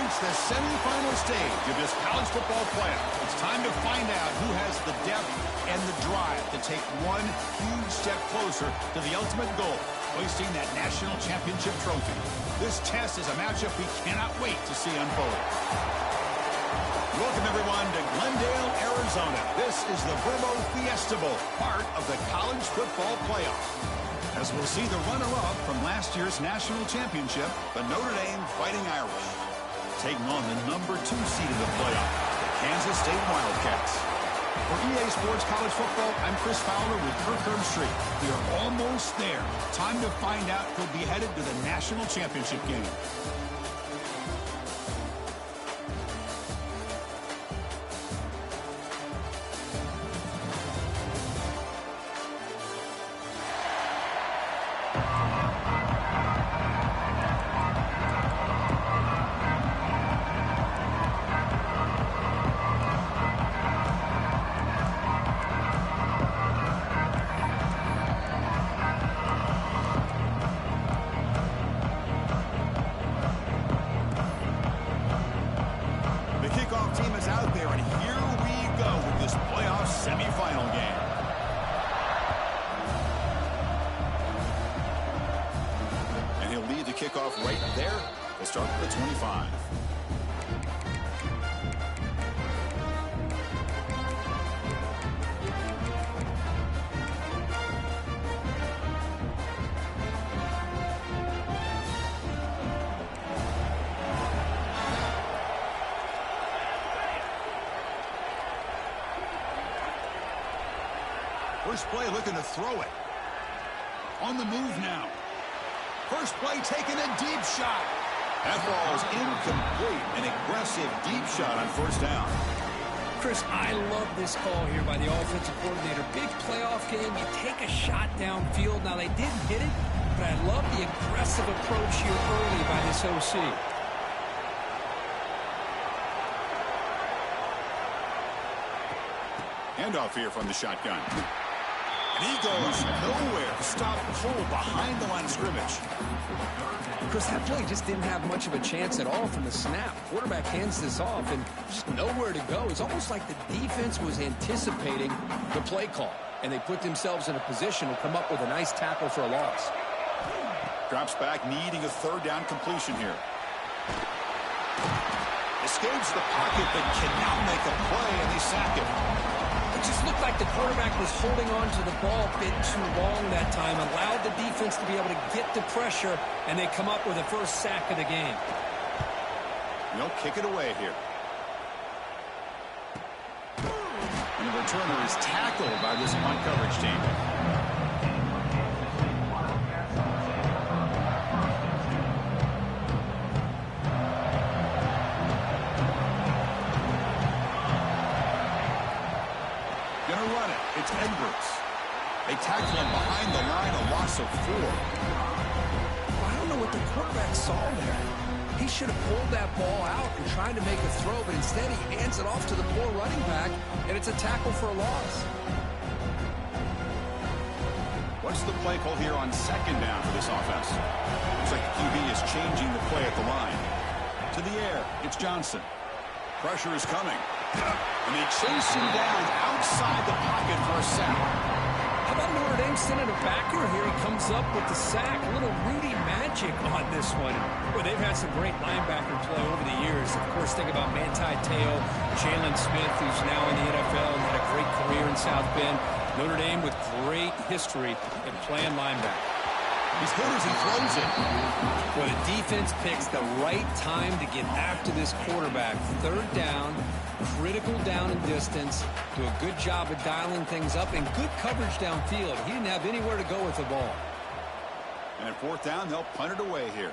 reached the semifinal stage of this college football playoff. It's time to find out who has the depth and the drive to take one huge step closer to the ultimate goal, hoisting that national championship trophy. This test is a matchup we cannot wait to see unfold. Welcome, everyone, to Glendale, Arizona. This is the Vrbo Fiesta Bowl, part of the college football playoff. As we'll see the runner-up from last year's national championship, the Notre Dame Fighting Irish, taking on the #2 seed in the playoff, the Kansas State Wildcats. For EA Sports College Football, I'm Chris Fowler with Kirk Herbstreit. We are almost there. Time to find out who'll be headed to the national championship game. Semifinal game. And he'll lead the kickoff right there. We'll start with the 25. First play looking to throw it. On the move now. First play taking a deep shot. That ball is incomplete. An aggressive deep shot on first down. Chris, I love this call here by the offensive coordinator. Big playoff game. You take a shot downfield. Now, they didn't hit it, but I love the aggressive approach here early by this OC. Handoff here from the shotgun. And he goes nowhere. Stop cold behind the line of scrimmage. Chris, that play just didn't have much of a chance at all from the snap. Quarterback hands this off and just nowhere to go. It's almost like the defense was anticipating the play call, and they put themselves in a position to come up with a nice tackle for a loss. Drops back, needing a third down completion here. Escapes the pocket, but cannot make a play, and they sack him. It just looked like the quarterback was holding on to the ball a bit too long that time, allowed the defense to be able to get the pressure, and they come up with the first sack of the game. They'll kick it away here. And the returner is tackled by this punt coverage team. It's Edwards. They tackle him behind the line, a loss of 4. I don't know what the quarterback saw there. He should have pulled that ball out and tried to make a throw, but instead he hands it off to the poor running back, and it's a tackle for a loss. What's the play call here on second down for this offense? Looks like the QB is changing the play at the line. To the air, it's Johnson. Pressure is coming. And they chase him down outside the pocket for a sack. How about Notre Dame sending a backer? Here he comes up with the sack. A little Rudy magic on this one. Boy, they've had some great linebacker play over the years. Of course, think about Manti Te'o, Jalen Smith, who's now in the NFL and had a great career in South Bend. Notre Dame with great history in playing linebacker. He's good as he throws it. Well, the defense picks the right time to get after this quarterback. Third down, critical down and distance. Do a good job of dialing things up and good coverage downfield. He didn't have anywhere to go with the ball. And at fourth down, they'll punt it away here.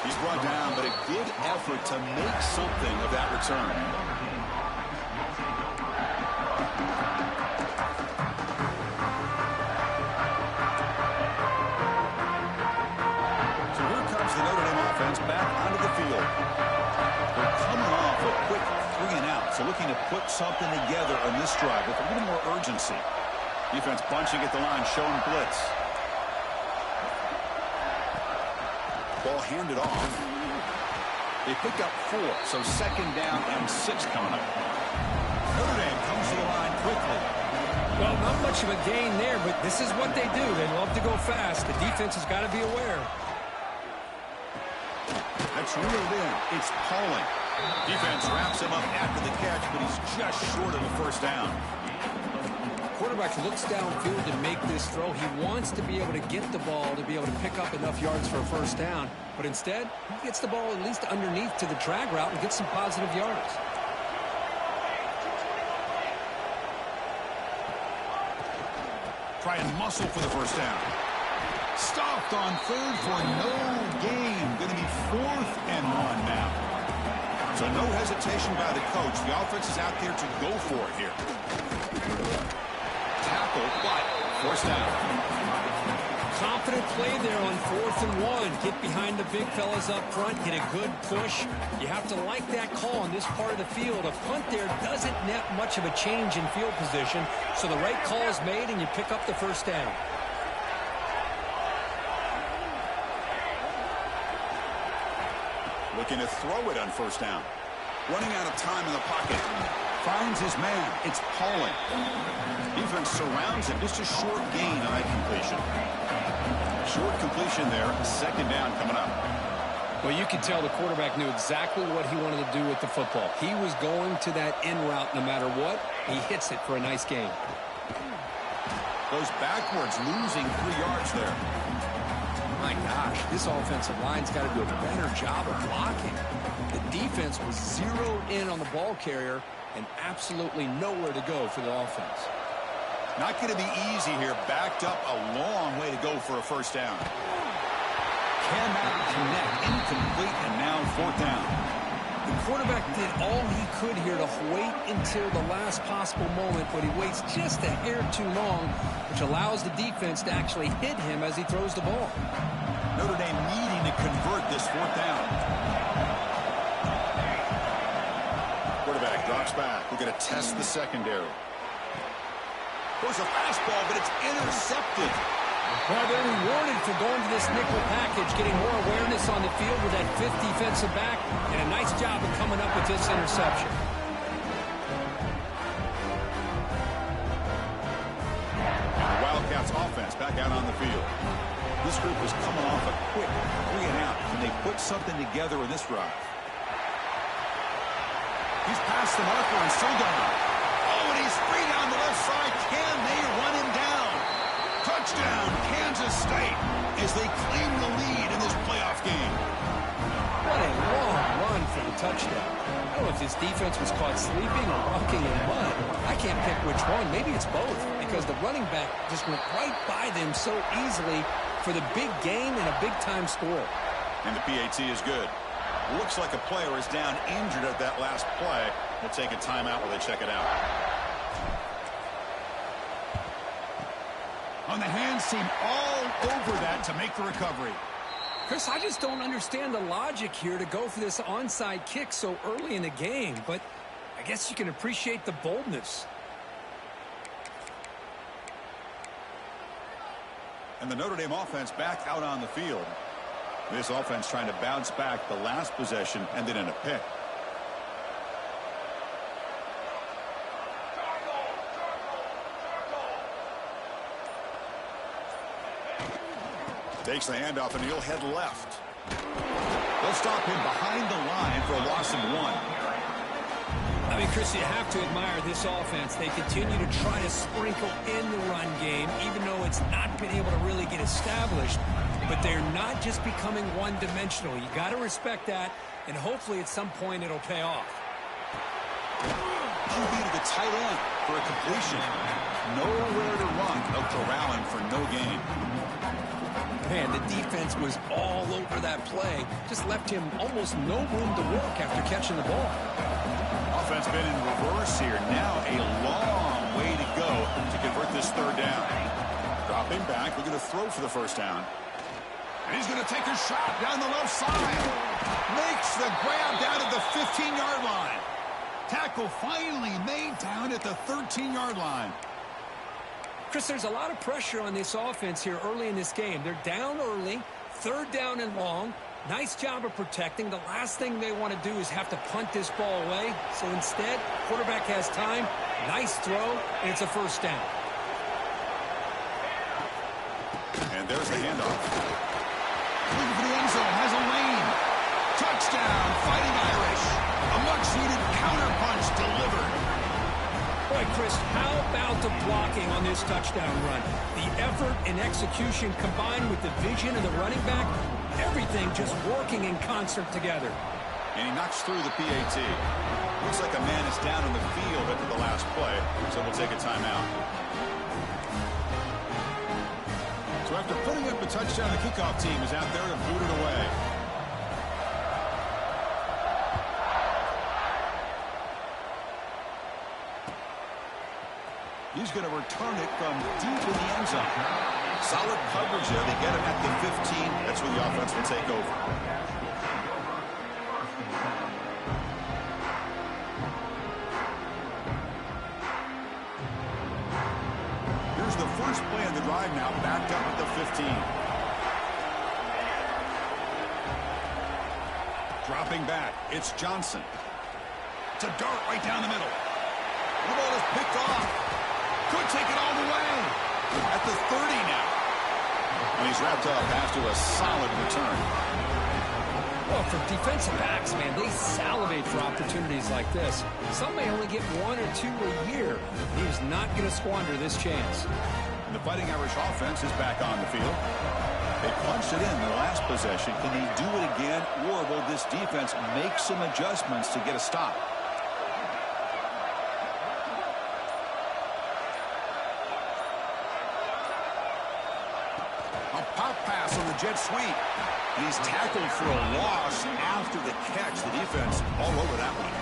He's brought down, but a good effort to make something of that return. Back onto the field. They're coming off a quick 3-and-out, so looking to put something together on this drive with a little more urgency. Defense bunching at the line, showing blitz. Ball handed off. They pick up 4, so 2nd down and 6 coming up. Notre Dame comes to the line quickly. Well, not much of a gain there, but this is what they do. They love to go fast. The defense has got to be aware. That's reeled in. It's Pauling. Defense wraps him up after the catch, but he's just short of the 1st down. Quarterback looks downfield to make this throw. He wants to be able to get the ball to be able to pick up enough yards for a 1st down. But instead, he gets the ball at least underneath to the drag route and gets some positive yards. Try and muscle for the 1st down. Stopped on 3rd for no gain. Going to be 4th and 1 now. So no hesitation by the coach. The offense is out there to go for it here. Tackle, but 1st down. Confident play there on 4th and 1. Get behind the big fellas up front. Get a good push. You have to like that call on this part of the field. A punt there doesn't net much of a change in field position. So the right call is made and you pick up the 1st down. Looking to throw it on 1st down. Running out of time in the pocket. Finds his man. It's Pauling. Defense surrounds him. Just a short gain on that completion. Short completion there. 2nd down coming up. Well, you can tell the quarterback knew exactly what he wanted to do with the football. He was going to that in route no matter what. He hits it for a nice gain. Goes backwards, losing 3 yards there. My gosh, this offensive line's got to do a better job of blocking. The defense was zeroed in on the ball carrier and absolutely nowhere to go for the offense. Not going to be easy here. Backed up a long way to go for a 1st down. Cannot connect. Incomplete, and now 4th down. The quarterback did all he could here to wait until the last possible moment, but he waits just a hair too long, which allows the defense to actually hit him as he throws the ball. Notre Dame needing to convert this 4th down. Quarterback drops back. We're going to test the secondary. Goes a fastball, but it's intercepted. Well, they're rewarded for going to this nickel package, getting more awareness on the field with that 5th defensive back, and a nice job of coming up with this interception. The Wildcats offense back out on the field. This group is coming off a quick 3 and out, and they put something together in this drive. He's past the marker and still gone. Oh, and he's free down the left side. Can they run him down? Touchdown, Kansas State, as they claim the lead in this playoff game. What a long run for the touchdown. I don't know if this defense was caught sleeping or walking in mud. I can't pick which one. Maybe it's both, because the running back just went right by them so easily for the big gain and a big-time score. And the PAT is good. Looks like a player is down injured at that last play. We'll take a timeout while they check it out. On the hands team all over that to make the recovery. Chris, I just don't understand the logic here to go for this onside kick so early in the game, but I guess you can appreciate the boldness. And the Notre Dame offense back out on the field. This offense trying to bounce back the last possession and then in a pick. Takes the handoff and he'll head left. They'll stop him behind the line for a loss of 1. I mean, Chris, you have to admire this offense. They continue to try to sprinkle in the run game, even though it's not been able to really get established. But they're not just becoming one-dimensional. You got to respect that, and hopefully at some point it'll pay off. QB to the tight end for a completion. Nowhere to run. They'll corral him for no gain. Man, the defense was all over that play. Just left him almost no room to work after catching the ball. Offense been in reverse here. Now a long way to go to convert this 3rd down. Dropping back, looking to throw for the 1st down. And he's going to take a shot down the left side. Makes the grab down at the 15-yard line. Tackle finally made down at the 13-yard line. Chris, there's a lot of pressure on this offense here early in this game. They're down early, 3rd down and long. Nice job of protecting. The last thing they want to do is have to punt this ball away. So instead, quarterback has time. Nice throw, and it's a first down. And there's the handoff. Looking for the end zone, has a lane. Touchdown, Fighting Irish. A much-needed counter-punch delivered. Boy, Chris, how about the blocking on this touchdown run? The effort and execution combined with the vision of the running back, everything just working in concert together. And he knocks through the PAT. Looks like a man is down on the field after the last play, so we'll take a timeout. So after putting up a touchdown, the kickoff team is out there to boot it away. He's going to return it from deep in the end zone. Solid coverage there. They get him at the 15. That's where the offense will take over. Here's the first play of the drive now, backed up at the 15. Dropping back, it's Johnson. It's a dart right down the middle. The ball is picked off. Could take it all the way. At the 30 now. And he's wrapped up after a solid return. Well, for defensive backs, man, they salivate for opportunities like this. Some may only get 1 or 2 a year. He's not going to squander this chance. And the Fighting Irish offense is back on the field. They punched it in their last possession. Can they do it again, or will this defense make some adjustments to get a stop? Pop pass on the jet sweep. And he's tackled for a loss after the catch. The defense all over that one.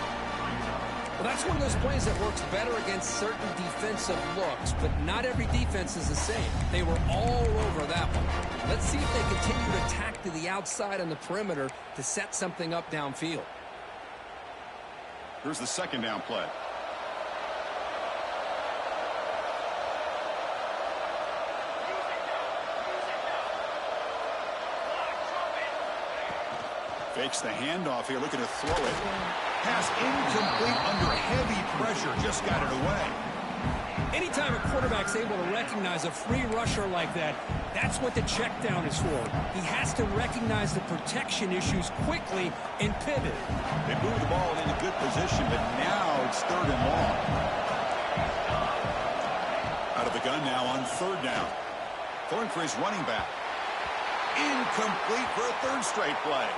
Well, that's one of those plays that works better against certain defensive looks, but not every defense is the same. They were all over that one. Let's see if they continue to attack to the outside on the perimeter to set something up downfield. Here's the second down play. Fakes the handoff here, looking to throw it. Pass incomplete under heavy pressure, just got it away. Anytime a quarterback's able to recognize a free rusher like that, that's what the check down is for. He has to recognize the protection issues quickly and pivot. They move the ball in a good position, but now it's 3rd and long. Out of the gun now on 3rd down. Throwing for his running back. Incomplete for a 3rd straight play.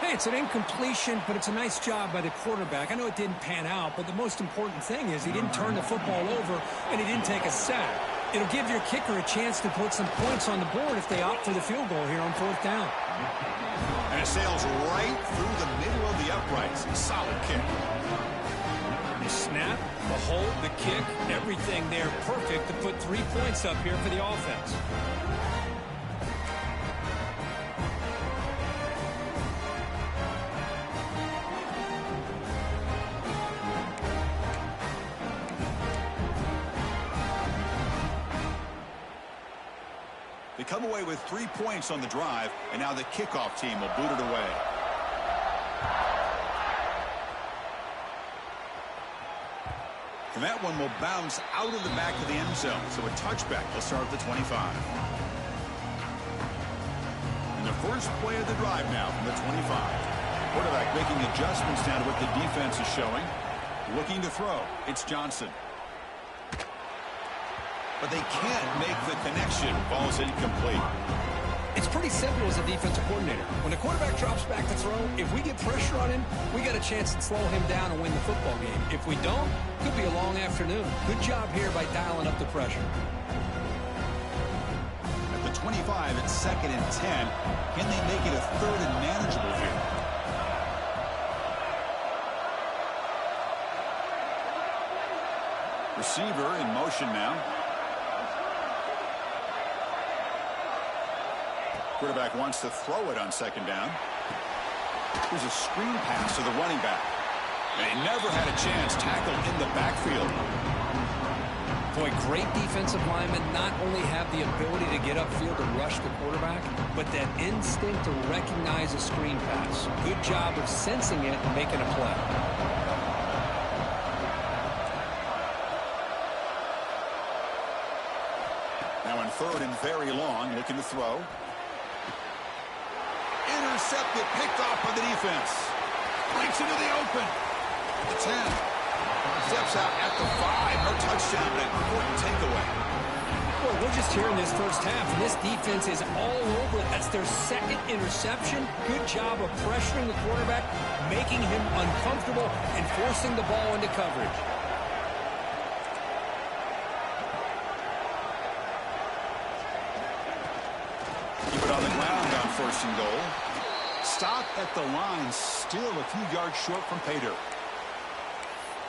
Hey, it's an incompletion, but it's a nice job by the quarterback. I know it didn't pan out, but the most important thing is he didn't turn the football over and he didn't take a sack. It'll give your kicker a chance to put some points on the board if they opt for the field goal here on 4th down. And it sails right through the middle of the uprights. Solid kick. The snap, the hold, the kick, everything there perfect to put 3 points up here for the offense. They come away with 3 points on the drive, and now the kickoff team will boot it away. And that one will bounce out of the back of the end zone, so a touchback will start at the 25. And the first play of the drive now from the 25. Quarterback making adjustments now to what the defense is showing. Looking to throw. It's Johnson. But they can't make the connection. Ball's incomplete. It's pretty simple as a defensive coordinator. When the quarterback drops back to throw, if we get pressure on him, we got a chance to slow him down and win the football game. If we don't, it could be a long afternoon. Good job here by dialing up the pressure. At the 25, it's 2nd and 10. Can they make it a 3rd and manageable here? Receiver in motion now. Quarterback wants to throw it on 2nd down. Here's a screen pass to the running back. And he never had a chance, tackled in the backfield. Boy, great defensive linemen not only have the ability to get upfield and rush the quarterback, but that instinct to recognize a screen pass. Good job of sensing it and making a play. Now on third and very long, looking to throw. Intercepted, picked off by the defense. Breaks into the open. The 10. Steps out at the 5. No touchdown, but an important takeaway. Well, we're just here in this first half, and this defense is all over it. That's their second interception. Good job of pressuring the quarterback, making him uncomfortable, and forcing the ball into coverage. Keep it on the ground on first and goal. Stop at the line, still a few yards short from pay dirt.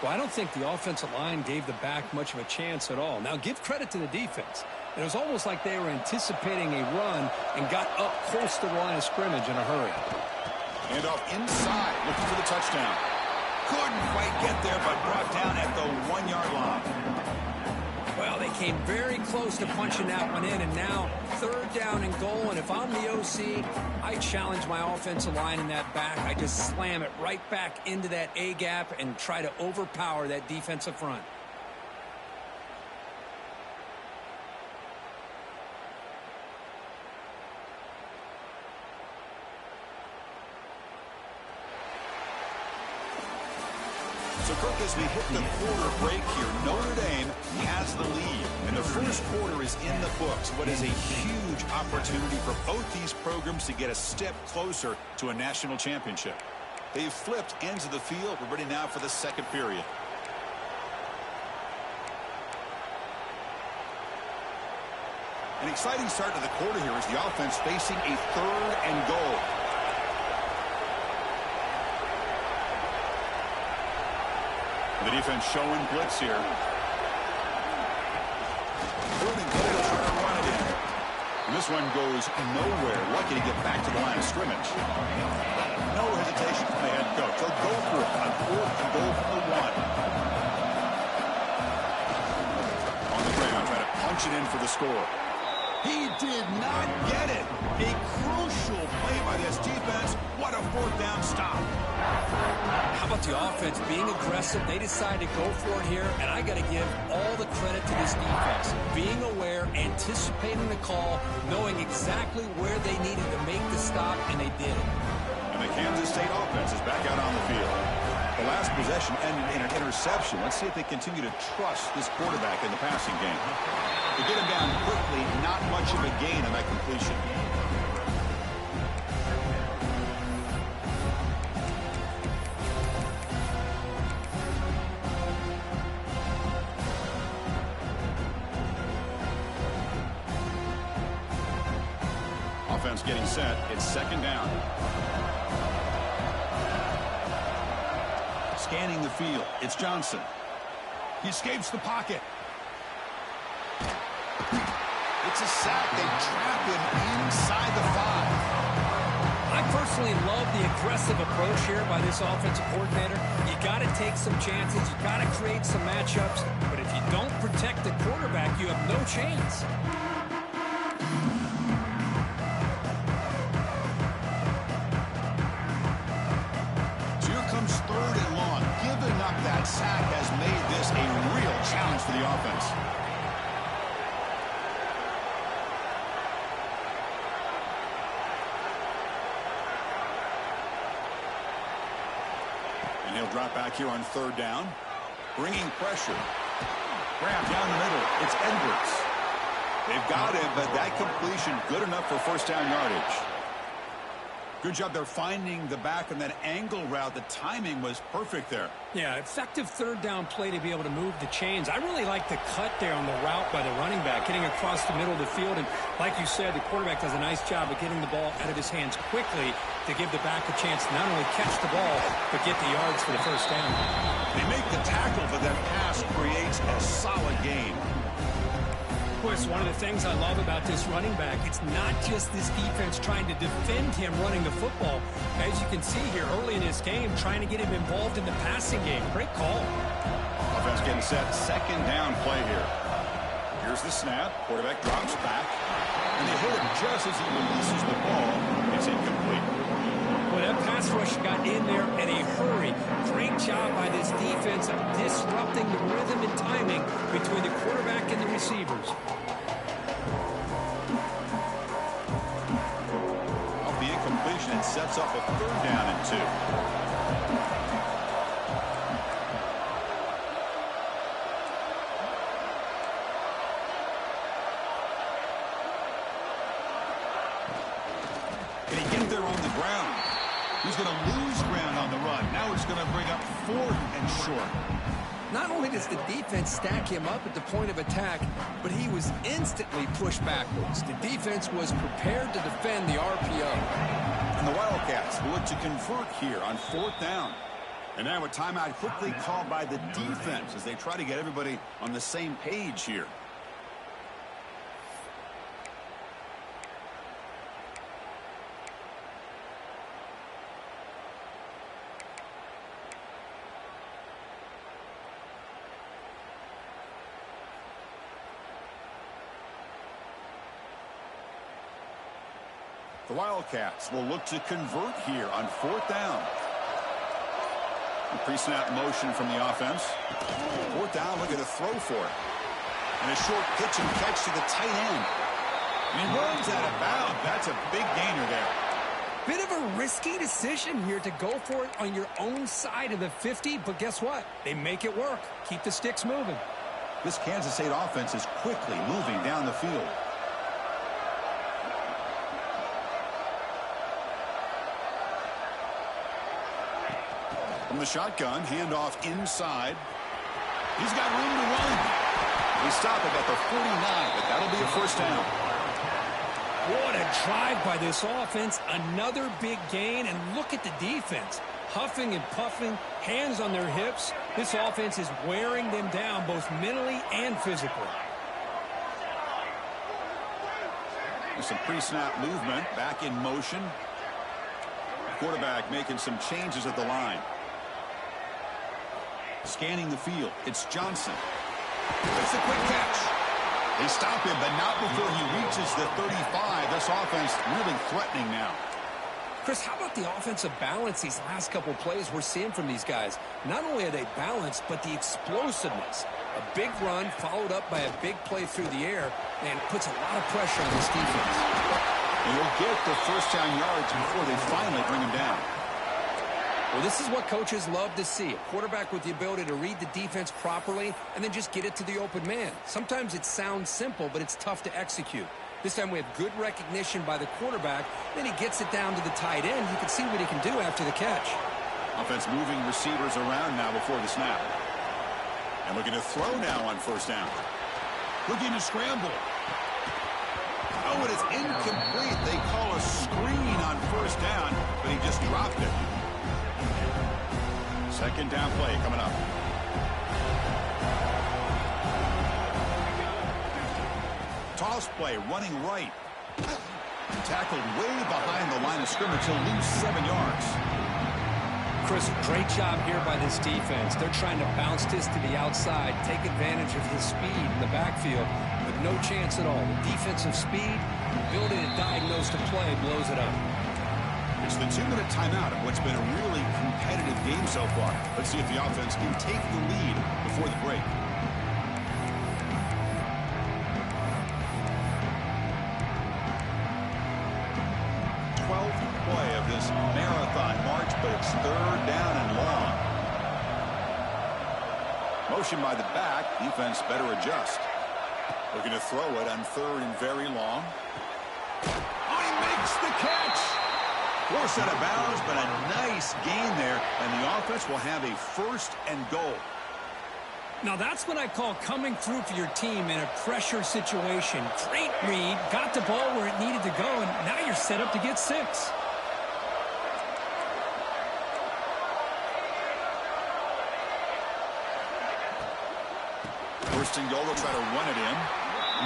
Well, I don't think the offensive line gave the back much of a chance at all. Now, give credit to the defense. It was almost like they were anticipating a run and got up close to the line of scrimmage in a hurry. And off inside, looking for the touchdown. Couldn't quite get there, but brought down at the 1-yard line. Well, they came very close to punching that one in, and now third down and goal. And if I'm the OC, I challenge my offensive line in that back. I just slam it right back into that A-gap and try to overpower that defensive front. So, Kirk, as we hit the quarter break here, Notre Dame has the lead. And the first quarter is in the books. What is a huge opportunity for both these programs to get a step closer to a national championship. They've flipped ends of the field. We're ready now for the second period. An exciting start to the quarter here as the offense facing a third and goal. The defense showing blitz here. Third and goal, trying to run it in. And this one goes nowhere. Lucky to get back to the line of scrimmage. No hesitation from the head coach. They'll go for it on fourth and goal from the 1. On the ground, trying to punch it in for the score. He did not get it. A crucial play by this defense. What a fourth down stop. How about the offense being aggressive? They decided to go for it here, and I got to give all the credit to this defense. Being aware, anticipating the call, knowing exactly where they needed to make the stop, and they did it. And the Kansas State offense is back out on the field. The last possession ended in an interception. Let's see if they continue to trust this quarterback in the passing game. To get him down quickly, not much of a gain on that completion. Offense getting set. It's second down. Scanning the field. It's Johnson. He escapes the pocket. It's a sack. They trap him inside the 5. I personally love the aggressive approach here by this offensive coordinator. You got to take some chances. You got to create some matchups. But if you don't protect the quarterback, you have no chance. Here comes third and long. Giving up that sack has made this a real challenge for the offense. And he'll drop back here on third down. Bringing pressure. Grab down the middle. It's Edwards. They've got him, but that completion good enough for first down yardage. Good job there finding the back on that angle route. The timing was perfect there. Yeah, effective third down play to be able to move the chains. I really like the cut there on the route by the running back, getting across the middle of the field. And like you said, the quarterback does a nice job of getting the ball out of his hands quickly to give the back a chance to not only catch the ball, but get the yards for the first down. They make the tackle, but that pass creates a solid gain. Of course, one of the things I love about this running back, it's not just this defense trying to defend him running the football. As you can see here early in this game, trying to get him involved in the passing game. Great call. Offense getting set. Second down play here. Here's the snap. Quarterback drops back. And they hit him just as he releases the ball. It's incomplete. Well, that pass rush got in there in a hurry. Great job by this defense of disrupting the rhythm and timing between the quarterback and the receivers. Off the incompletion, it sets up a 3rd down and 2. He's going to lose ground on the run. Now it's going to bring up 4th and short. Not only does the defense stack him up at the point of attack, but he was instantly pushed backwards. The defense was prepared to defend the RPO. And the Wildcats will look to convert here on 4th down. And now a timeout quickly called by the defense as they try to get everybody on the same page here. The Wildcats will look to convert here on 4th down. The pre-snap motion from the offense. 4th down, looking to throw for it. And a short pitch and catch to the tight end. And he runs out of bounds. That's a big gainer there. Bit of a risky decision here to go for it on your own side of the 50, but guess what? They make it work. Keep the sticks moving. This Kansas State offense is quickly moving down the field. From the shotgun, handoff inside. He's got room to run. They stop it at the 49, but that'll be a 1st down. What a drive by this offense. Another big gain, and look at the defense. Huffing and puffing, hands on their hips. This offense is wearing them down both mentally and physically. There's some pre-snap movement, back in motion. Quarterback making some changes at the line. Scanning the field, it's Johnson. It's a quick catch. They stop him, but not before he reaches the 35. This offense really threatening now. Chris, how about the offensive balance these last couple plays we're seeing from these guys? Not only are they balanced, but the explosiveness. A big run followed up by a big play through the air, and puts a lot of pressure on this defense. And he'll get the 1st down yards before they finally bring him down. Well, this is what coaches love to see. A quarterback with the ability to read the defense properly and then just get it to the open man. Sometimes it sounds simple, but it's tough to execute. This time we have good recognition by the quarterback. Then he gets it down to the tight end. You can see what he can do after the catch. Offense moving receivers around now before the snap. And looking to throw now on 1st down. Looking to scramble. Oh, it is incomplete. They call a screen on 1st down, but he just dropped it. 2nd down play coming up. Toss play running right. Tackled way behind the line of scrimmage. He'll lose 7 yards. Chris, great job here by this defense. They're trying to bounce this to the outside, take advantage of his speed in the backfield, but no chance at all. The defensive speed, ability to diagnose the play, blows it up. It's the 2-minute timeout of what's been a really competitive game so far. Let's see if the offense can take the lead before the break. Play of this marathon march, but it's 3rd down and long. Motion by the back. Defense better adjust. Looking to throw it on 3rd and very long. Oh, he makes the catch. Forced out of bounds, but a nice gain there, and the offense will have a 1st and goal. Now that's what I call coming through for your team in a pressure situation. Great read, got the ball where it needed to go, and now you're set up to get 6. First and goal, they'll try to run it in.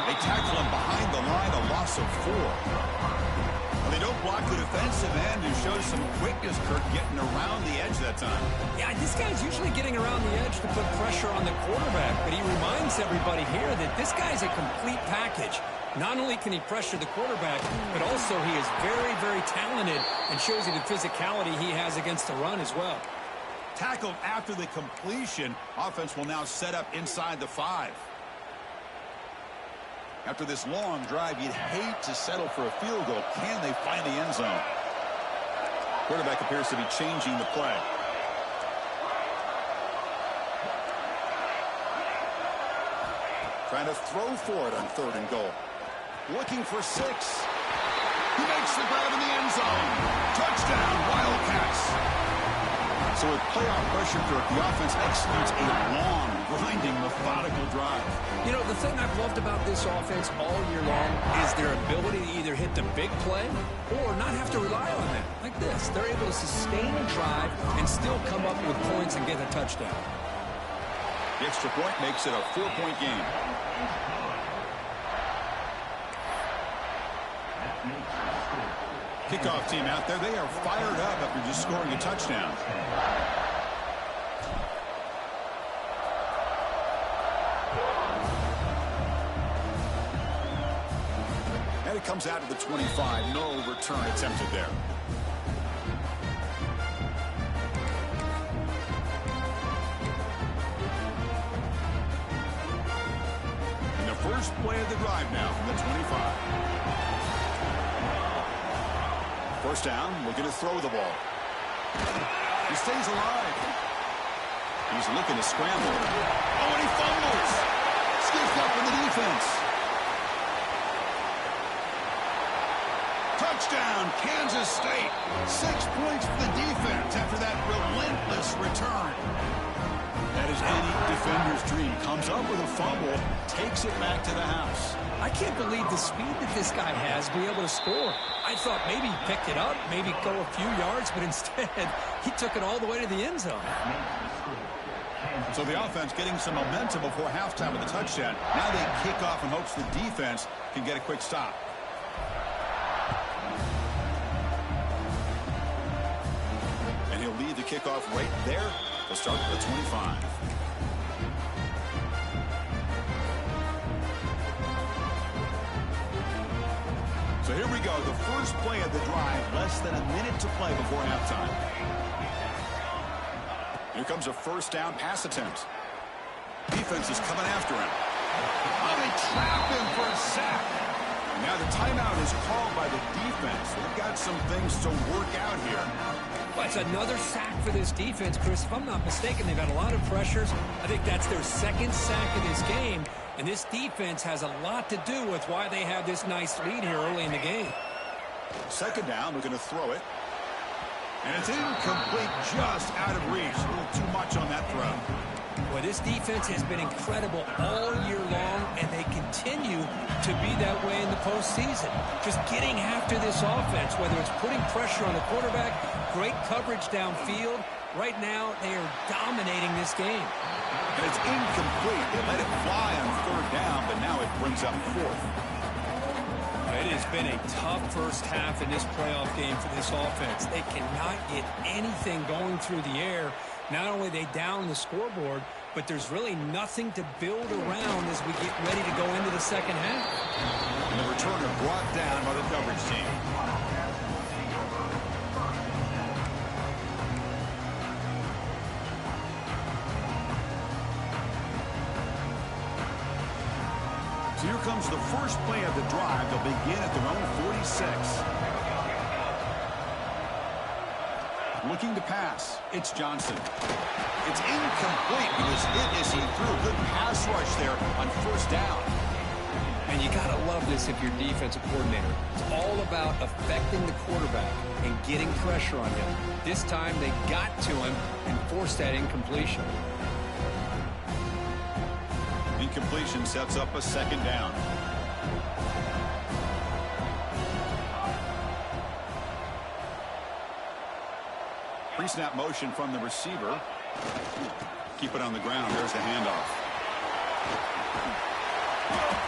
They tackle him behind the line, a loss of 4. Well, They don't block the defensive end and show some quickness, Kirk, getting around the edge that time. Yeah, this guy's usually getting around the edge to put pressure on the quarterback, but he reminds everybody here that this guy's a complete package. Not only can he pressure the quarterback, but also he is very, very talented and shows you the physicality he has against the run as well. Tackled after the completion. Offense will now set up inside the 5. After this long drive, you'd hate to settle for a field goal. Can they find the end zone? Quarterback appears to be changing the play. Trying to throw for it on 3rd and goal. Looking for 6. He makes the grab in the end zone. Touchdown, Wildcats. So with playoff pressure, Kirk, the offense executes a long, grinding, methodical drive. You know, the thing I've loved about this offense all year long is their ability to either hit the big play or not have to rely on that. Like this, they're able to sustain a drive and still come up with points and get a touchdown. The extra point makes it a 4-point game. Kickoff team out there, they are fired up after just scoring a touchdown. And it comes out to the 25. No return attempted there. And the first play of the drive now from the 25. First down, looking to throw the ball. He stays alive. He's looking to scramble. Oh, and he fumbles. Skipped up in the defense. Touchdown, Kansas State. 6 points for the defense after that relentless return. That is any defender's dream. Comes up with a fumble, takes it back to the house. I can't believe the speed that this guy has to be able to score. I thought maybe he picked it up, maybe go a few yards, but instead he took it all the way to the end zone. So the offense getting some momentum before halftime with a touchdown. Now they kick off in hopes the defense can get a quick stop. And he'll lead the kickoff right there to start at the 25. So here we go, the first play of the drive, less than a minute to play before halftime. Here comes a first down pass attempt. Defense is coming after him. Oh, they trap him for a sack. Now the timeout is called by the defense. They've got some things to work out here. Well, it's another sack for this defense, Chris. If I'm not mistaken, they've had a lot of pressures. I think that's their 2nd sack of this game. And this defense has a lot to do with why they have this nice lead here early in the game. Second down, we're going to throw it. And it's incomplete, just out of reach. A little too much on that throw. Well, this defense has been incredible all year long, and they continue to be that way in the postseason. Just getting after this offense, whether it's putting pressure on the quarterback, great coverage downfield. Right now, they are dominating this game. And it's incomplete. They let it fly on 3rd down, but now it brings up 4th. It has been a tough first half in this playoff game for this offense. They cannot get anything going through the air. Not only are they down the scoreboard, but there's really nothing to build around as we get ready to go into the second half. And the returner brought down by the coverage team. So here comes the first play of the drive. They'll begin at their own 46. Looking to pass. It's Johnson. It's incomplete because it is he threw a good pass rush there on first down. And you got to love this if you're defensive coordinator. It's all about affecting the quarterback and getting pressure on him. This time they got to him and forced that incompletion. Incompletion sets up a second down. Pre-snap motion from the receiver. Keep it on the ground. There's the handoff.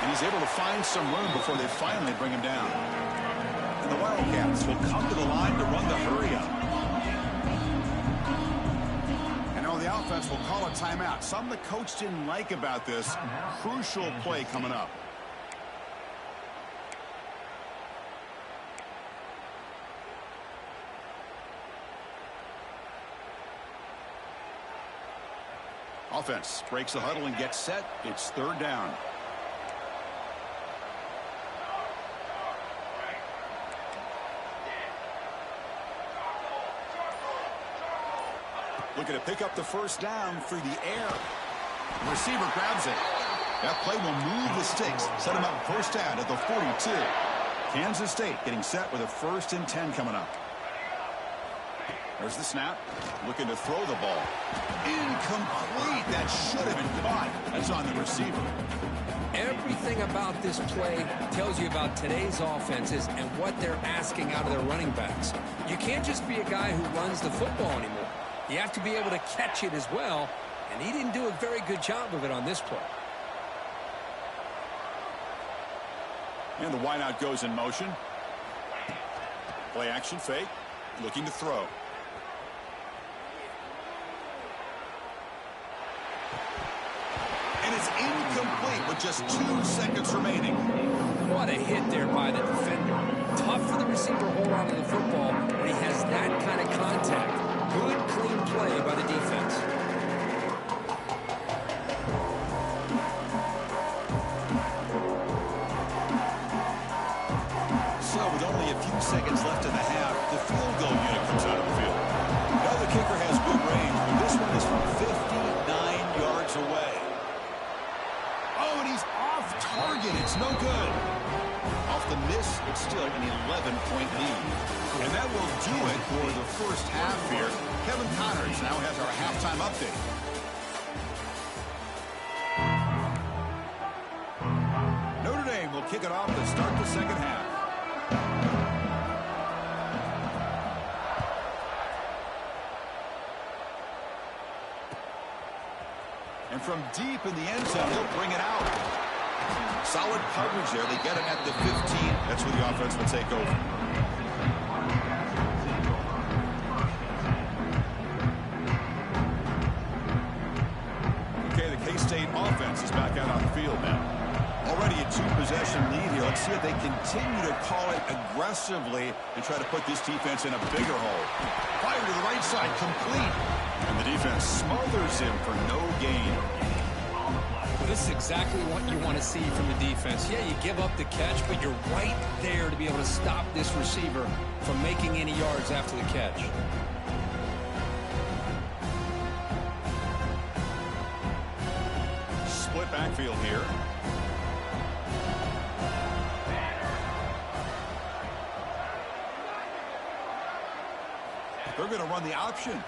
And he's able to find some room before they finally bring him down. And the Wildcats will come to the line to run the hurry up. And now the offense will call a timeout. Something the coach didn't like about this. Crucial play coming up. Offense breaks the huddle and gets set. It's third down. Looking to pick up the first down through the air. The receiver grabs it. That play will move the sticks. Set him up first down at the 42. Kansas State getting set with a 1st and 10 coming up. There's the snap. Looking to throw the ball. Incomplete. That should have been caught. That's on the receiver. Everything about this play tells you about today's offenses and what they're asking out of their running backs. You can't just be a guy who runs the football anymore. You have to be able to catch it as well, and he didn't do a very good job of it on this play. And the wideout goes in motion. Play action fake. Looking to throw. And it's incomplete with just 2 seconds remaining. What a hit there by the defender. Tough for the receiver to hold on to the football when he has that kind of contact. Good, clean play by the defense. So with only a few seconds left in the half, the field goal unit comes out of the field. Now the kicker has good range, but this one is from 59 yards away. Oh, and he's off target. It's no good. Off the miss, it's still an 11-point lead. And that will do it for the first half here. Kevin Connors now has our halftime update. Notre Dame will kick it off to start the second half. And from deep in the end zone, he'll bring it out. Solid coverage there. They get him at the 15. That's where the offense will take over. Okay, the K-State offense is back out on the field now. Already a 2-possession lead here. Let's see if they continue to call it aggressively and try to put this defense in a bigger hole. Fire to the right side, complete. And the defense smothers him for no gain. This is exactly what you want to see from the defense. Yeah, you give up the catch, but you're right there to be able to stop this receiver from making any yards after the catch. Split backfield here. They're going to run the option.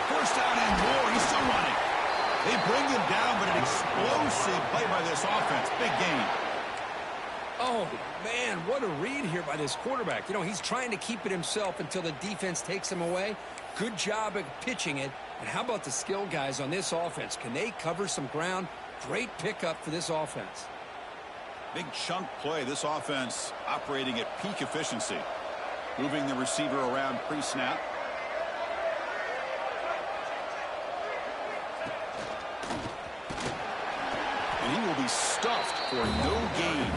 First down and more. He's still running. They bring him down, but an explosive play by this offense. Big gain. Oh, man, what a read here by this quarterback. You know, he's trying to keep it himself until the defense takes him away. Good job at pitching it. And how about the skill guys on this offense? Can they cover some ground? Great pickup for this offense. Big chunk play. This offense operating at peak efficiency. Moving the receiver around pre-snap. And he will be stuffed for no gain.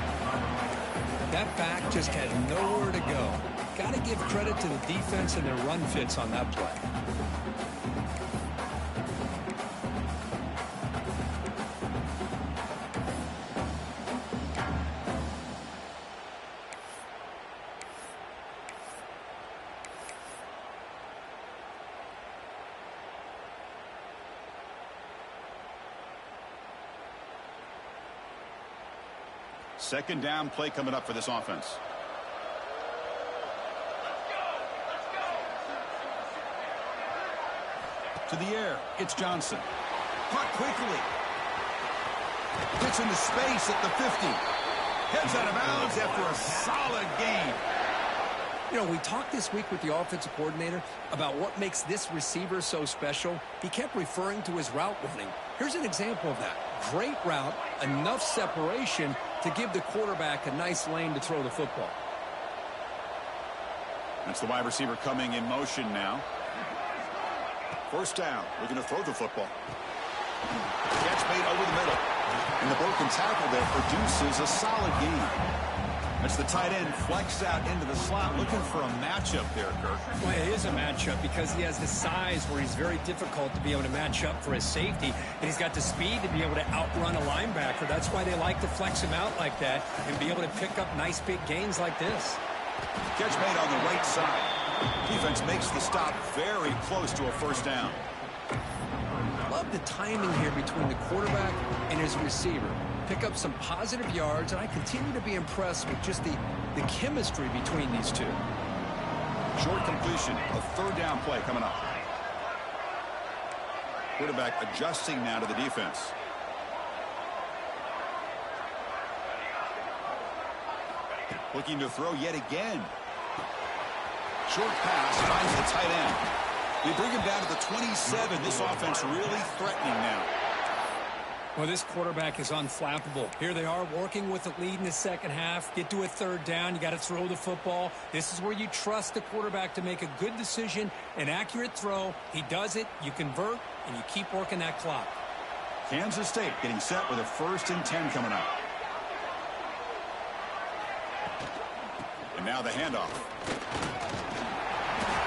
That back just had nowhere to go. Got to give credit to the defense and their run fits on that play. Second down play coming up for this offense. To the air, it's Johnson. Caught quickly. Gets into space at the 50. Heads out of bounds after a solid gain. You know, we talked this week with the offensive coordinator about what makes this receiver so special. He kept referring to his route running. Here's an example of that. Great route, enough separation to give the quarterback a nice lane to throw the football. That's the wide receiver coming in motion now. First down, looking to throw the football. Catch made over the middle. And the broken tackle there produces a solid gain. That's the tight end flexed out into the slot, looking for a matchup there, Kirk. Well, it is a matchup because he has the size where he's very difficult to be able to match up for his safety, and he's got the speed to be able to outrun a linebacker. That's why they like to flex him out like that and be able to pick up nice big gains like this. Catch made on the right side. Defense makes the stop very close to a first down. Love the timing here between the quarterback and his receiver. Pick up some positive yards, and I continue to be impressed with just the chemistry between these two. Short completion, a third down play coming up. Quarterback adjusting now to the defense. Looking to throw yet again. Short pass finds the tight end. They bring him down to the 27. This offense really threatening now. Well, this quarterback is unflappable. Here they are working with the lead in the second half. Get to a third down. You got to throw the football. This is where you trust the quarterback to make a good decision, an accurate throw. He does it, you convert, and you keep working that clock. Kansas State getting set with a 1st and 10 coming up. And now the handoff.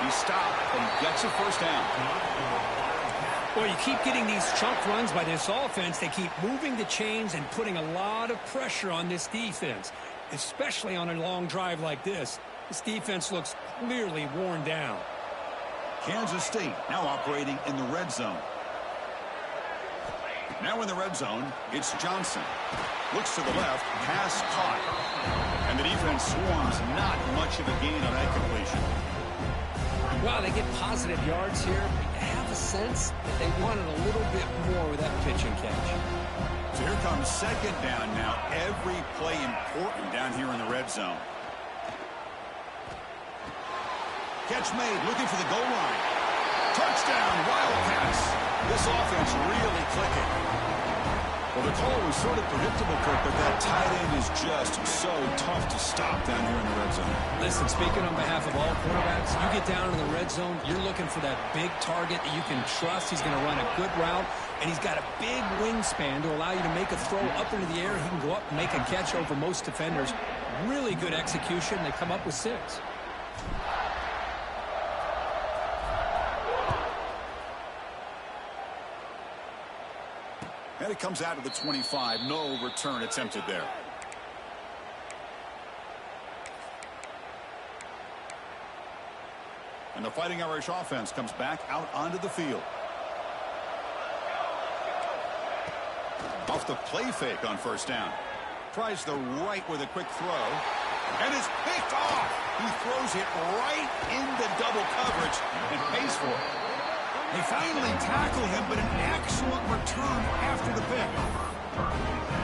He stopped and gets a first down. Well, you keep getting these chunk runs by this offense. They keep moving the chains and putting a lot of pressure on this defense, especially on a long drive like this. This defense looks clearly worn down. Kansas State now operating in the red zone. Now in the red zone, it's Johnson. Looks to the left, pass caught. And the defense swarms, not much of a gain on that completion. Wow, they get positive yards here. I have a sense that they wanted a little bit more with that pitch and catch. So here comes second down now. Every play important down here in the red zone. Catch made, looking for the goal line. Touchdown, Wildcats. This offense really clicking. Well, the call was sort of predictable, Kirk, but that tight end is just so tough to stop down here in the red zone. Listen, speaking on behalf of all quarterbacks, you get down in the red zone, you're looking for that big target that you can trust. He's going to run a good route, and he's got a big wingspan to allow you to make a throw up into the air. He can go up and make a catch over most defenders. Really good execution. They come up with 6. And it comes out to the 25. No return attempted there. And the Fighting Irish offense comes back out onto the field. Off the play fake on first down. Tries the right with a quick throw. And is picked off. He throws it right into double coverage and pays for it. They finally tackle him, but an excellent return after the pick.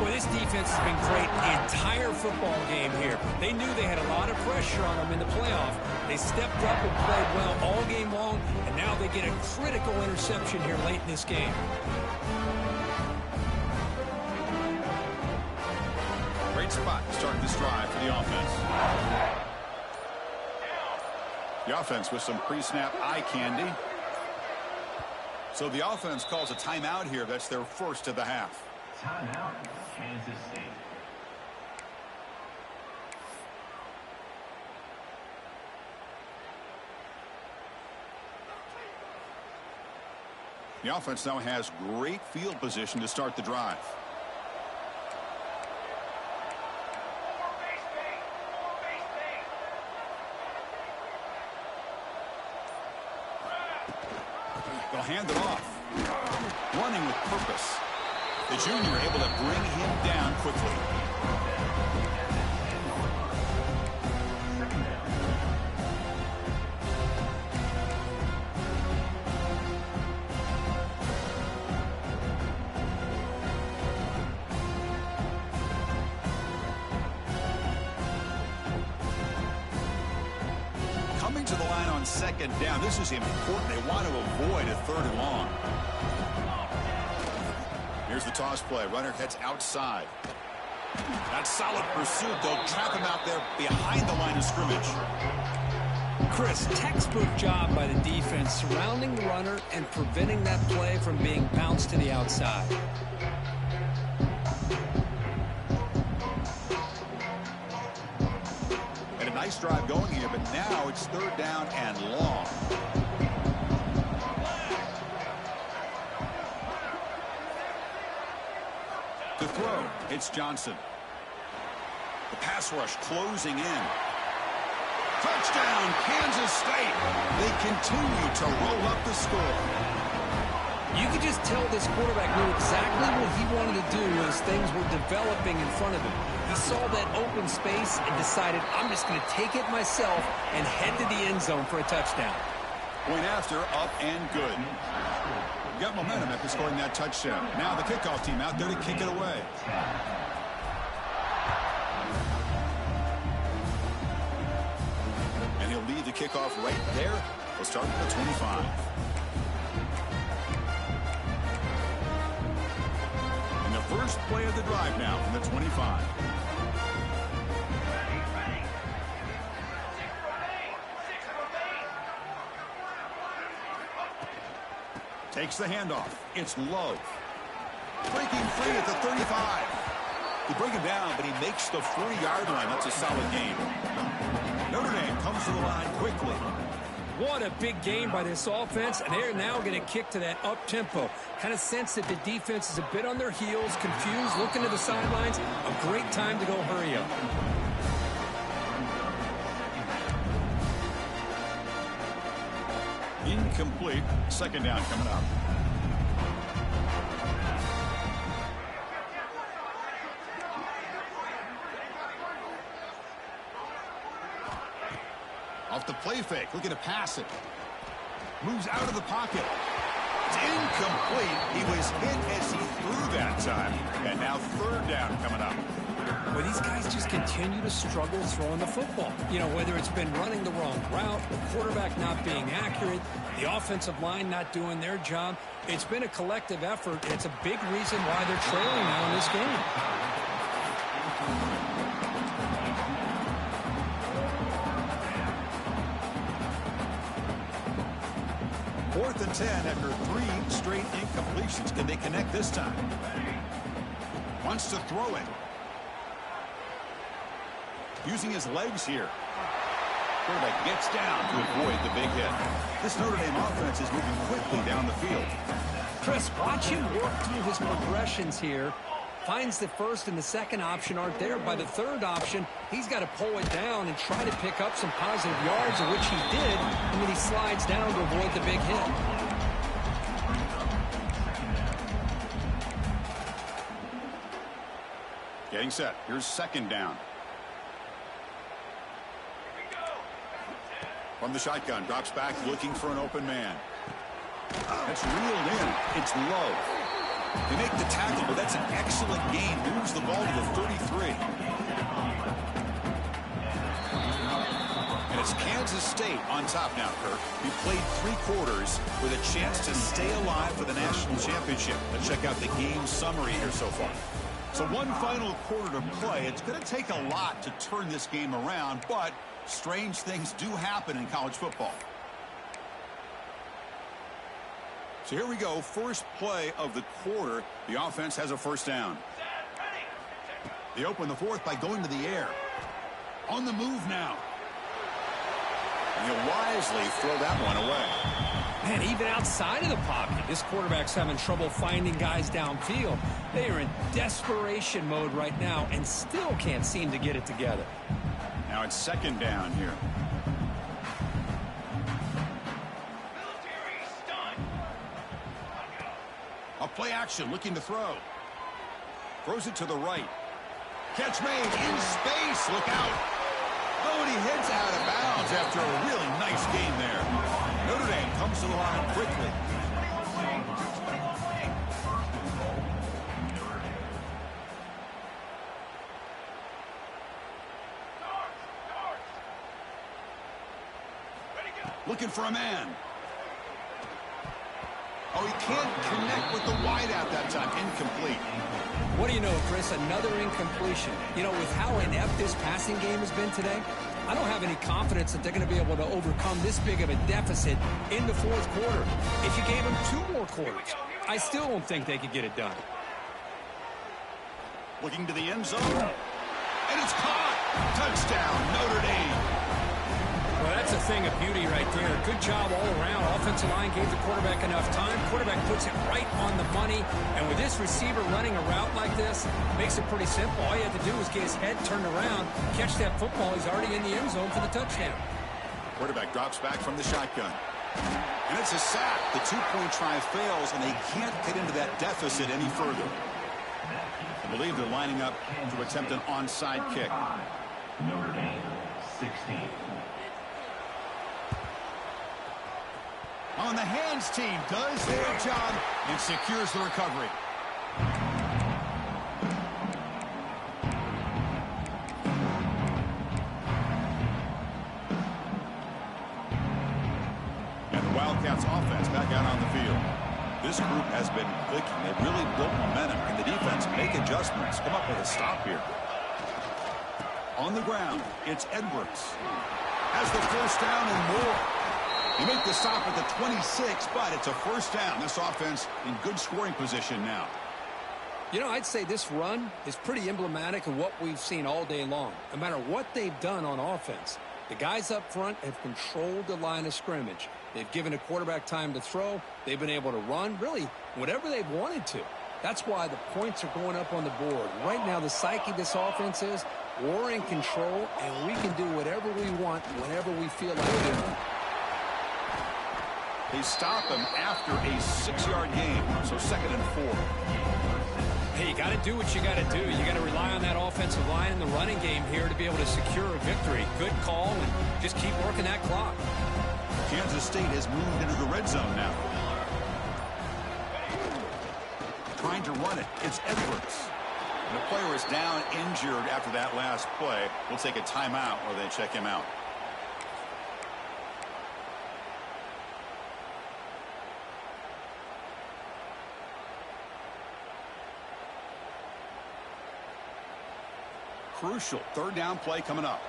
Well, this defense has been great the entire football game here. They knew they had a lot of pressure on them in the playoff. They stepped up and played well all game long, and now they get a critical interception here late in this game. Great spot to start this drive for the offense. The offense with some pre-snap eye candy. So the offense calls a timeout here. That's their first of the half. Timeout, Kansas State. The offense now has great field position to start the drive. They'll hand it off. Running with purpose. The junior able to bring him down quickly. Coming to the line on second down. This is important. They want to avoid a third and long. Here's the toss play. Runner heads outside. That's solid pursuit. They'll trap him out there behind the line of scrimmage. Chris, textbook job by the defense surrounding the runner and preventing that play from being bounced to the outside. And a nice drive going here, but now it's third down and long. To throw, it's Johnson. The pass rush closing in. Touchdown, Kansas State. They continue to roll up the score. You could just tell this quarterback knew exactly what he wanted to do as things were developing in front of him. He saw that open space and decided, I'm just going to take it myself and head to the end zone for a touchdown. Point after, up and good. Got momentum after scoring that touchdown. Now the kickoff team out there to kick it away. And he'll lead the kickoff right there. We'll start at the 25. And the first play of the drive now from the 25. Takes the handoff. It's low. Breaking free at the 35. They bring him down, but he makes the 40-yard line. That's a solid game. Notre Dame comes to the line quickly. What a big game by this offense, and they're now going to kick to that up-tempo. Kind of sense that the defense is a bit on their heels, confused, looking to the sidelines. A great time to go hurry up. Incomplete. Second down coming up. Off the play fake, looking to pass it. Moves out of the pocket. It's incomplete. He was hit as he threw that time. And now third down coming up. Well, these guys just continue to struggle throwing the football. You know, whether it's been running the wrong route, the quarterback not being accurate, the offensive line not doing their job. It's been a collective effort. It's a big reason why they're trailing now in this game. Fourth and 10 after 3 straight incompletions. Can they connect this time? Wants to throw it. Using his legs here. Quarterback gets down to avoid the big hit. This Notre Dame offense is moving quickly down the field. Chris, watch him work through his progressions here. Finds the first and the second option aren't there. By the third option, he's got to pull it down and try to pick up some positive yards, of which he did, and then he slides down to avoid the big hit. Getting set. Here's second down. From the shotgun, drops back, looking for an open man. That's reeled in. It's low. They make the tackle, but that's an excellent gain. Moves the ball to the 33. And it's Kansas State on top now, Kirk. He played 3 quarters with a chance to stay alive for the national championship. Let's check out the game summary here so far. So one final quarter to play. It's going to take a lot to turn this game around, but strange things do happen in college football. So here we go. First play of the quarter. The offense has a first down. They open the fourth by going to the air. On the move now. And he'll wisely throw that one away. Man, even outside of the pocket, this quarterback's having trouble finding guys downfield. They are in desperation mode right now and still can't seem to get it together. Now it's second down here. A play action, looking to throw. Throws it to the right. Catch made in space. Look out. Oh, and he heads out of bounds after a really nice game there. Notre Dame comes to the line quickly. Looking for a man. Oh, he can't connect with the wideout that time. Incomplete. What do you know, Chris? Another incompletion. You know, with how inept this passing game has been today, I don't have any confidence that they're going to be able to overcome this big of a deficit in the fourth quarter. If you gave them 2 more quarters, I still don't think they could get it done. Looking to the end zone. And it's caught. Touchdown, Notre Dame. Well, that's a thing of beauty right there. Good job all around. Offensive line gave the quarterback enough time. Quarterback puts it right on the money. And with this receiver running a route like this, makes it pretty simple. All you have to do is get his head turned around, catch that football. He's already in the end zone for the touchdown. Quarterback drops back from the shotgun. And it's a sack. The 2-point try fails, and they can't get into that deficit any further. I believe they're lining up to attempt an onside kick. Notre Dame, 16. On the hands team does their job and secures the recovery. And the Wildcats offense back out on the field. This group has been clicking. They've really built momentum, and the defense make adjustments. Come up with a stop here. On the ground, it's Edwards. Has the first down and more. You make the stop at the 26, but it's a first down. This offense in good scoring position now. You know, I'd say this run is pretty emblematic of what we've seen all day long. No matter what they've done on offense, the guys up front have controlled the line of scrimmage. They've given a quarterback time to throw. They've been able to run, really, whatever they've wanted to. That's why the points are going up on the board. Right now, the psyche of this offense is we're in control, and we can do whatever we want whenever we feel like doing it. They stop him after a 6-yard gain, so 2nd and 4. Hey, you got to do what you got to do. You got to rely on that offensive line in the running game here to be able to secure a victory. Good call, and just keep working that clock. Kansas State has moved into the red zone now. Trying to run it. It's Edwards. And the player is down injured after that last play. We'll take a timeout while they check him out. Crucial 3rd down play coming up.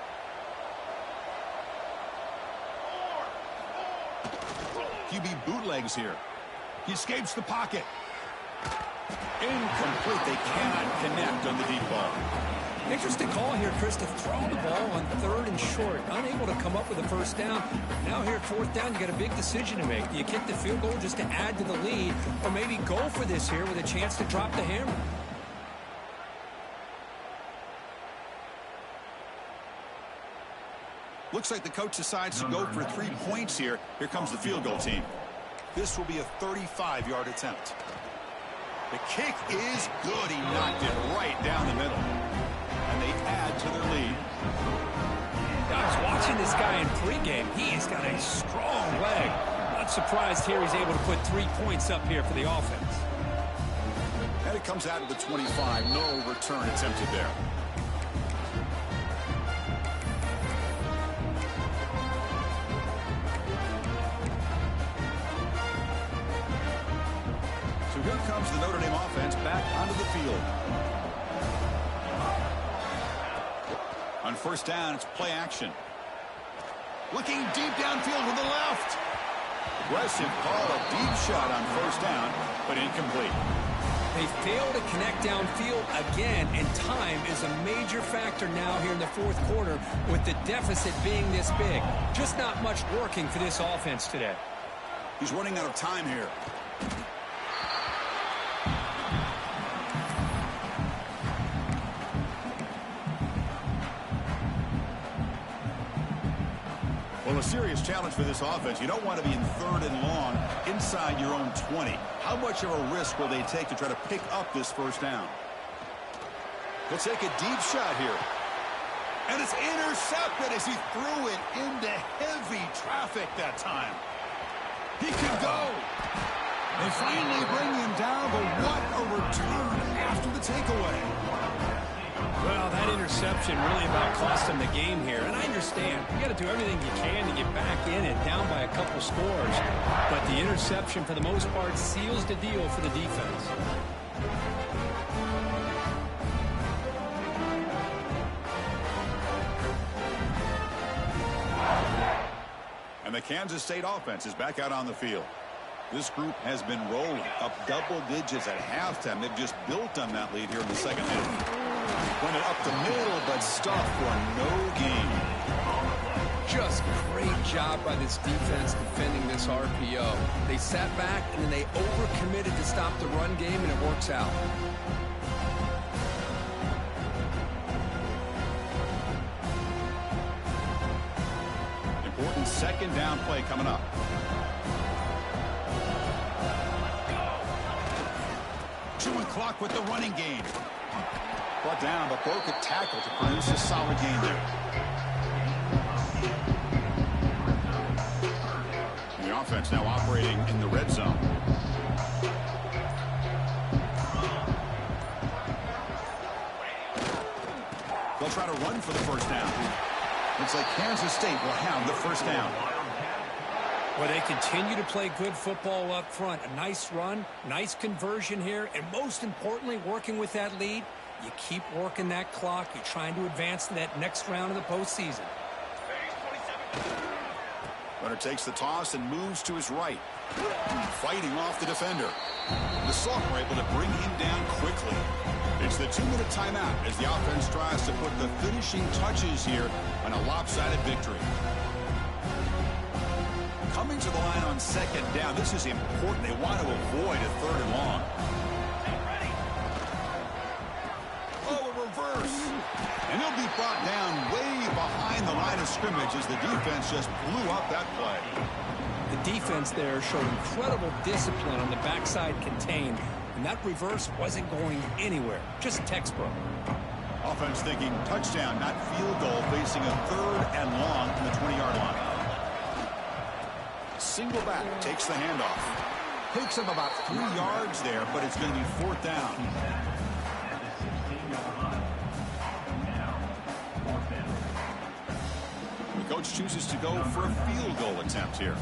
QB bootlegs here. He escapes the pocket. Incomplete. They cannot connect on the deep ball. Interesting call here, Chris, to throw the ball on 3rd and short. Unable to come up with a first down. Now here at 4th down, you got a big decision to make. Do you kick the field goal just to add to the lead, or maybe go for this here with a chance to drop the hammer? Looks like the coach decides to go for 3 points here. Here comes the field goal team. This will be a 35-yard attempt. The kick is good. He knocked it right down the middle. And they add to their lead. I was watching this guy in pregame. He has got a strong leg. Not surprised here he's able to put 3 points up here for the offense. And it comes out of the 25. No return attempted there. Here comes the Notre Dame offense back onto the field. On 1st down, it's play action. Looking deep downfield with the left. Aggressive call, a deep shot on 1st down, but incomplete. They fail to connect downfield again, and time is a major factor now here in the 4th quarter with the deficit being this big. Just not much working for this offense today. He's running out of time here. Well, a serious challenge for this offense. You don't want to be in 3rd and long inside your own 20. How much of a risk will they take to try to pick up this 1st down? He'll take a deep shot here. And it's intercepted as he threw it into heavy traffic that time. He could go. They finally bring him down, but what a return after the takeaway. Well, that interception really about cost him the game here. And I understand. You got to do everything you can to get back in and down by a couple scores. But the interception, for the most part, seals the deal for the defense. And the Kansas State offense is back out on the field. This group has been rolling up double digits at halftime. They've just built on that lead here in the second half. Went it up the middle, but stuffed for no gain. Just great job by this defense defending this RPO. They sat back, and then they overcommitted to stop the run game, and it works out. Important second down play coming up. Chewing clock with the running game. Brought down, but broke a tackle to produce a solid gain there. And the offense now operating in the red zone. They'll try to run for the first down. Looks like Kansas State will have the first down. Well, they continue to play good football up front. A nice run, nice conversion here, and most importantly, working with that lead, you keep working that clock. You're trying to advance to that next round of the postseason. Runner takes the toss and moves to his right. Fighting off the defender. The Salk were able to bring him down quickly. It's the 2-minute timeout as the offense tries to put the finishing touches here on a lopsided victory. Coming to the line on second down, this is important. They want to avoid a third and long. Oh, a reverse. And he'll be brought down way behind the line of scrimmage as the defense just blew up that play. The defense there showed incredible discipline on the backside contained, and that reverse wasn't going anywhere. Just textbook. Offense thinking touchdown, not field goal, facing a third and long from the 20-yard line. Single back, takes the handoff. Picks up about 3 yards there, but it's going to be fourth down. The coach chooses to go for a field goal attempt here.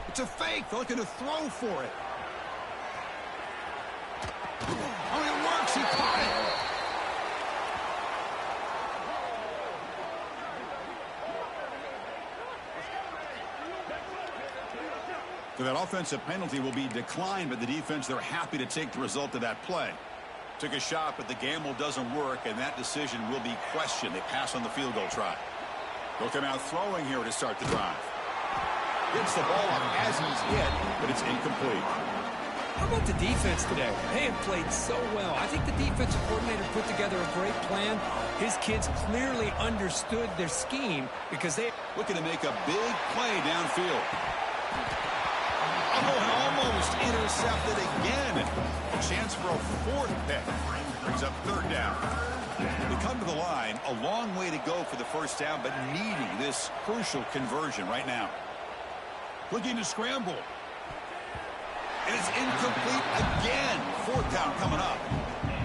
It's a fake. They're looking to throw for it. Oh, it works. He caught it. So that offensive penalty will be declined by the defense. They're happy to take the result of that play. Took a shot, but the gamble doesn't work, and that decision will be questioned. They pass on the field goal try. They'll come out throwing here to start the drive. Gets the ball up as he's hit, but it's incomplete. How about the defense today? They have played so well. I think the defensive coordinator put together a great plan. His kids clearly understood their scheme because they... Looking to make a big play downfield. Oh, almost intercepted again. A chance for a fourth pick. Brings up third down. They come to the line, a long way to go for the first down, but needing this crucial conversion right now. Looking to scramble. And it's incomplete again. Fourth down coming up.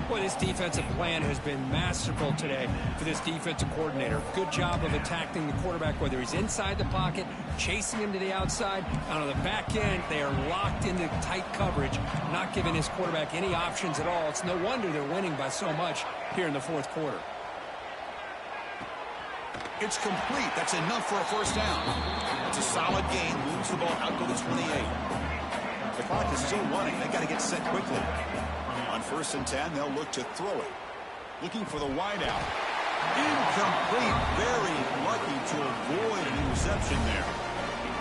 Boy, this defensive plan has been masterful today for this defensive coordinator. Good job of attacking the quarterback, whether he's inside the pocket, chasing him to the outside. And on the back end, they are locked into tight coverage, not giving his quarterback any options at all. It's no wonder they're winning by so much here in the fourth quarter. It's complete. That's enough for a first down. It's a solid gain. Moves the ball out to the 28. The clock is still running. They've got to get set quickly. On first and 10, they'll look to throw it. Looking for the wideout. Incomplete. Very lucky to avoid an interception there.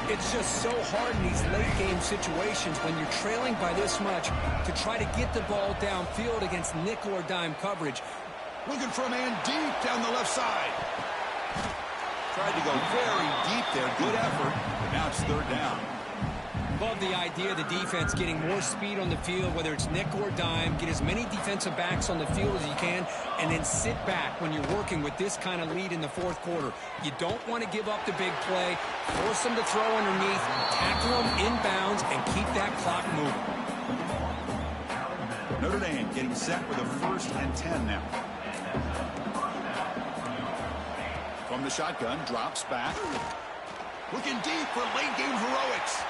It's just so hard in these late-game situations when you're trailing by this much to try to get the ball downfield against nickel or dime coverage. Looking for a man deep down the left side. Tried to go very deep there. Good effort. But now it's third down. Love the idea of the defense getting more speed on the field, whether it's nickel or dime. Get as many defensive backs on the field as you can, and then sit back when you're working with this kind of lead in the fourth quarter. You don't want to give up the big play. Force them to throw underneath, tackle them inbounds, and keep that clock moving. Notre Dame getting set with a 1st and 10 now. From the shotgun, drops back. Looking deep for late game heroics.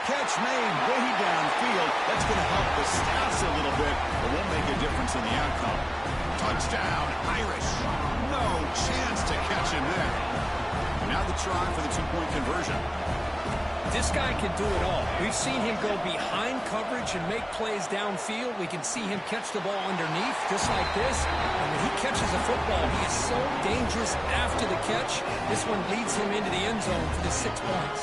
Catch made way downfield. That's going to help the stats a little bit, but won't make a difference in the outcome. Touchdown, Irish. No chance to catch him there. Now the try for the 2-point conversion. This guy can do it all. We've seen him go behind coverage and make plays downfield. We can see him catch the ball underneath, just like this. And when he catches a football, he is so dangerous after the catch. This one leads him into the end zone for the 6 points.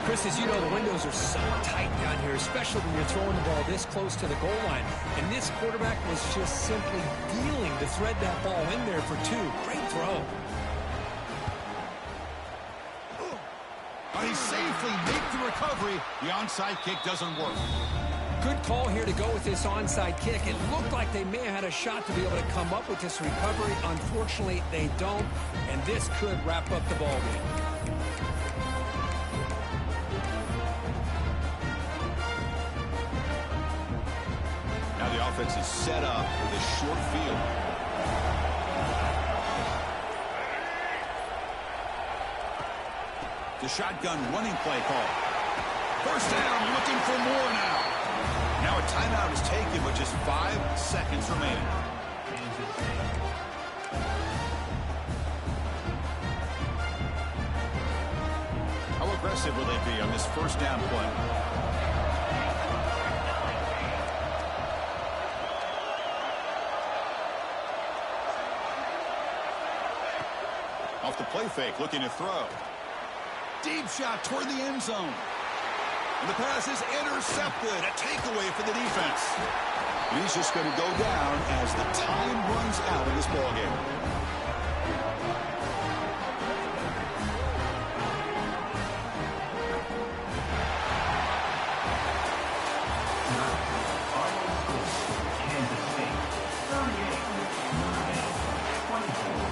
Chris, as you know, the windows are so tight down here, especially when you're throwing the ball this close to the goal line. And this quarterback was just simply dealing to thread that ball in there for 2. Great throw. But he safely makes the recovery. The onside kick doesn't work. Good call here to go with this onside kick. It looked like they may have had a shot to be able to come up with this recovery. Unfortunately, they don't, and this could wrap up the ball game. Now the offense is set up with a short field. The shotgun running play call. 1st down, looking for more now. Now a timeout is taken with just 5 seconds remaining. How aggressive will they be on this 1st down play? Off the play fake, looking to throw. Deep shot toward the end zone. And the pass is intercepted. A takeaway for the defense. He's just going to go down as the time runs out in this ballgame. Kansas State 38, Notre Dame 24.